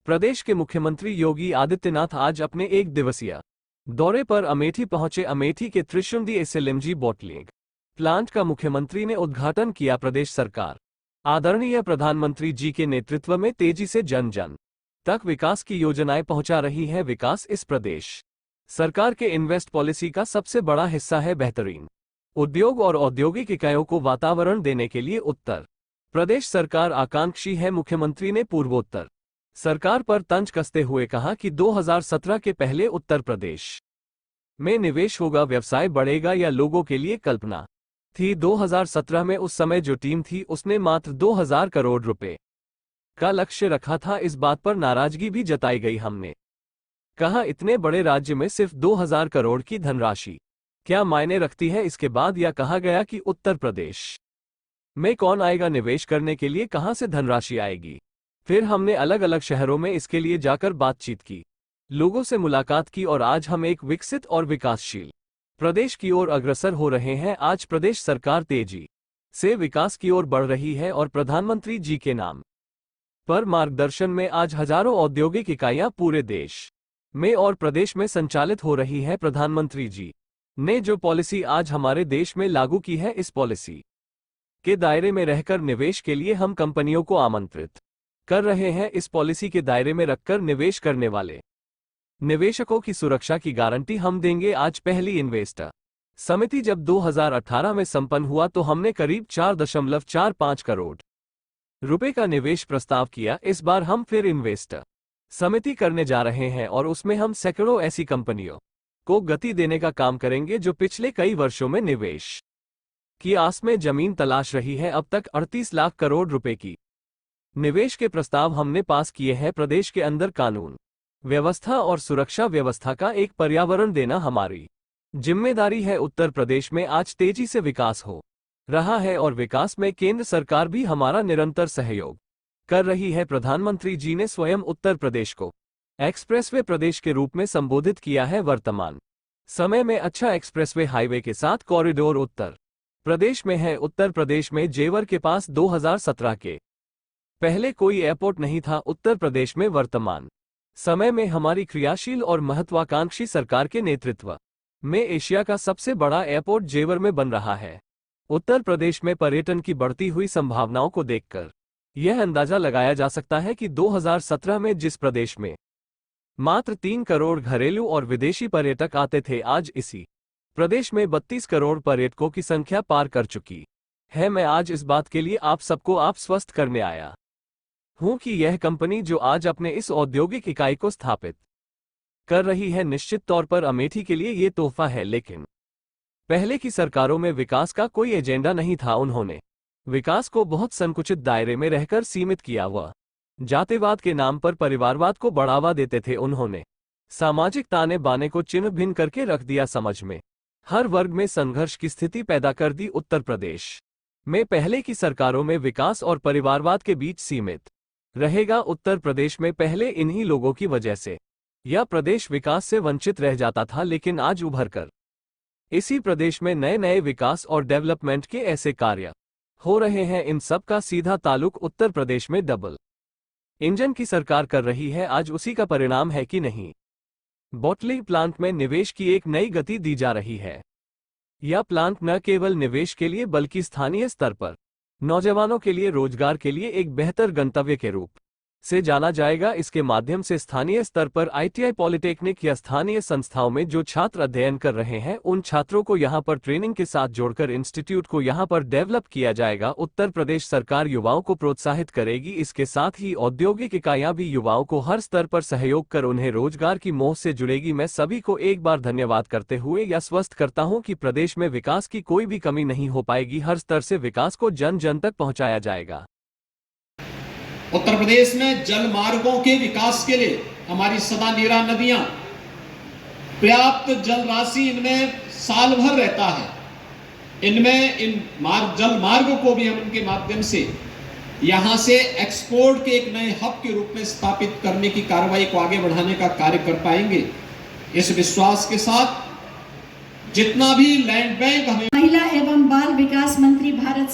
प्रदेश के मुख्यमंत्री योगी आदित्यनाथ आज अपने एक दिवसीय दौरे पर अमेठी पहुंचे। अमेठी के त्रिशुंडी एसएलएमजी बॉटलिंग प्लांट का मुख्यमंत्री ने उद्घाटन किया। प्रदेश सरकार आदरणीय प्रधानमंत्री जी के नेतृत्व में तेजी से जन जन तक विकास की योजनाएं पहुंचा रही है। विकास इस प्रदेश सरकार के इन्वेस्ट पॉलिसी का सबसे बड़ा हिस्सा है। बेहतरीन उद्योग और औद्योगिक इकाइयों को वातावरण देने के लिए उत्तर प्रदेश सरकार आकांक्षी है। मुख्यमंत्री ने पूर्वोत्तर सरकार पर तंज कसते हुए कहा कि 2017 के पहले उत्तर प्रदेश में निवेश होगा, व्यवसाय बढ़ेगा या लोगों के लिए कल्पना थी। 2017 में उस समय जो टीम थी उसने मात्र 2000 करोड़ रुपए का लक्ष्य रखा था। इस बात पर नाराजगी भी जताई गई। हमने कहा इतने बड़े राज्य में सिर्फ 2000 करोड़ की धनराशि क्या मायने रखती है। इसके बाद यह कहा गया कि उत्तर प्रदेश में कौन आएगा निवेश करने के लिए, कहां से धनराशि आएगी। फिर हमने अलग अलग शहरों में इसके लिए जाकर बातचीत की, लोगों से मुलाकात की और आज हम एक विकसित और विकासशील प्रदेश की ओर अग्रसर हो रहे हैं। आज प्रदेश सरकार तेजी से विकास की ओर बढ़ रही है और प्रधानमंत्री जी के नाम पर मार्गदर्शन में आज हजारों औद्योगिक इकाइयां पूरे देश में और प्रदेश में संचालित हो रही है। प्रधानमंत्री जी ने जो पॉलिसी आज हमारे देश में लागू की है, इस पॉलिसी के दायरे में रहकर निवेश के लिए हम कंपनियों को आमंत्रित कर रहे हैं। इस पॉलिसी के दायरे में रखकर निवेश करने वाले निवेशकों की सुरक्षा की गारंटी हम देंगे। आज पहली इन्वेस्टर समिति जब 2018 में संपन्न हुआ तो हमने करीब 4.45 करोड़ रुपए का निवेश प्रस्ताव किया। इस बार हम फिर इन्वेस्टर समिति करने जा रहे हैं और उसमें हम सैकड़ों ऐसी कंपनियों को गति देने का काम करेंगे जो पिछले कई वर्षों में निवेश की आस में जमीन तलाश रही है। अब तक 38 लाख करोड़ रुपए की निवेश के प्रस्ताव हमने पास किए हैं। प्रदेश के अंदर कानून व्यवस्था और सुरक्षा व्यवस्था का एक पर्यावरण देना हमारी जिम्मेदारी है। उत्तर प्रदेश में आज तेजी से विकास हो रहा है और विकास में केंद्र सरकार भी हमारा निरंतर सहयोग कर रही है। प्रधानमंत्री जी ने स्वयं उत्तर प्रदेश को एक्सप्रेसवे प्रदेश के रूप में संबोधित किया है। वर्तमान समय में अच्छा एक्सप्रेसवे हाईवे के साथ कॉरिडोर उत्तर प्रदेश में है। उत्तर प्रदेश में जेवर के पास 2017 के पहले कोई एयरपोर्ट नहीं था। उत्तर प्रदेश में वर्तमान समय में हमारी क्रियाशील और महत्वाकांक्षी सरकार के नेतृत्व में एशिया का सबसे बड़ा एयरपोर्ट जेवर में बन रहा है। उत्तर प्रदेश में पर्यटन की बढ़ती हुई संभावनाओं को देखकर यह अंदाजा लगाया जा सकता है कि 2017 में जिस प्रदेश में मात्र 3 करोड़ घरेलू और विदेशी पर्यटक आते थे, आज इसी प्रदेश में 32 करोड़ पर्यटकों की संख्या पार कर चुकी है। मैं आज इस बात के लिए आप सबको आश्वस्त करने आया हूं कि यह कंपनी जो आज अपने इस औद्योगिक इकाई को स्थापित कर रही है, निश्चित तौर पर अमेठी के लिए ये तोहफा है। लेकिन पहले की सरकारों में विकास का कोई एजेंडा नहीं था। उन्होंने विकास को बहुत संकुचित दायरे में रहकर सीमित किया। वह जातिवाद के नाम पर परिवारवाद को बढ़ावा देते थे। उन्होंने सामाजिक ताने बाने को चिन्ह भिन्न करके रख दिया। समझ में हर वर्ग में संघर्ष की स्थिति पैदा कर दी। उत्तर प्रदेश में पहले की सरकारों में विकास और परिवारवाद के बीच सीमित रहेगा। उत्तर प्रदेश में पहले इन्हीं लोगों की वजह से यह प्रदेश विकास से वंचित रह जाता था, लेकिन आज उभरकर इसी प्रदेश में नए नए विकास और डेवलपमेंट के ऐसे कार्य हो रहे हैं। इन सब का सीधा ताल्लुक उत्तर प्रदेश में डबल इंजन की सरकार कर रही है। आज उसी का परिणाम है कि नहीं बॉटलिंग प्लांट में निवेश की एक नई गति दी जा रही है। यह प्लांट न केवल निवेश के लिए बल्कि स्थानीय स्तर पर नौजवानों के लिए रोजगार के लिए एक बेहतर गंतव्य के रूप से जाना जाएगा। इसके माध्यम से स्थानीय स्तर पर आईटीआई, पॉलिटेक्निक या स्थानीय संस्थाओं में जो छात्र अध्ययन कर रहे हैं, उन छात्रों को यहां पर ट्रेनिंग के साथ जोड़कर इंस्टीट्यूट को यहां पर डेवलप किया जाएगा। उत्तर प्रदेश सरकार युवाओं को प्रोत्साहित करेगी। इसके साथ ही औद्योगिक इकाइयां भी युवाओं को हर स्तर पर सहयोग कर उन्हें रोजगार की मोह से जुड़ेगी। मैं सभी को एक बार धन्यवाद करते हुए यह आश्वस्त करता हूं कि प्रदेश में विकास की कोई भी कमी नहीं हो पाएगी। हर स्तर से विकास को जन जन तक पहुंचाया जाएगा। उत्तर प्रदेश में जल मार्गों के विकास के लिए हमारी सदा नीरा नदियां, पर्याप्त जल राशि इनमें साल भर रहता है। इनमें इन जल मार्ग को भी हम इनके माध्यम से यहां से एक्सपोर्ट के एक नए हब के रूप में स्थापित करने की कार्रवाई को आगे बढ़ाने का कार्य कर पाएंगे। इस विश्वास के साथ जितना भी लैंड बैंक हमें महिला एवं बाल विकास मंत्री भारत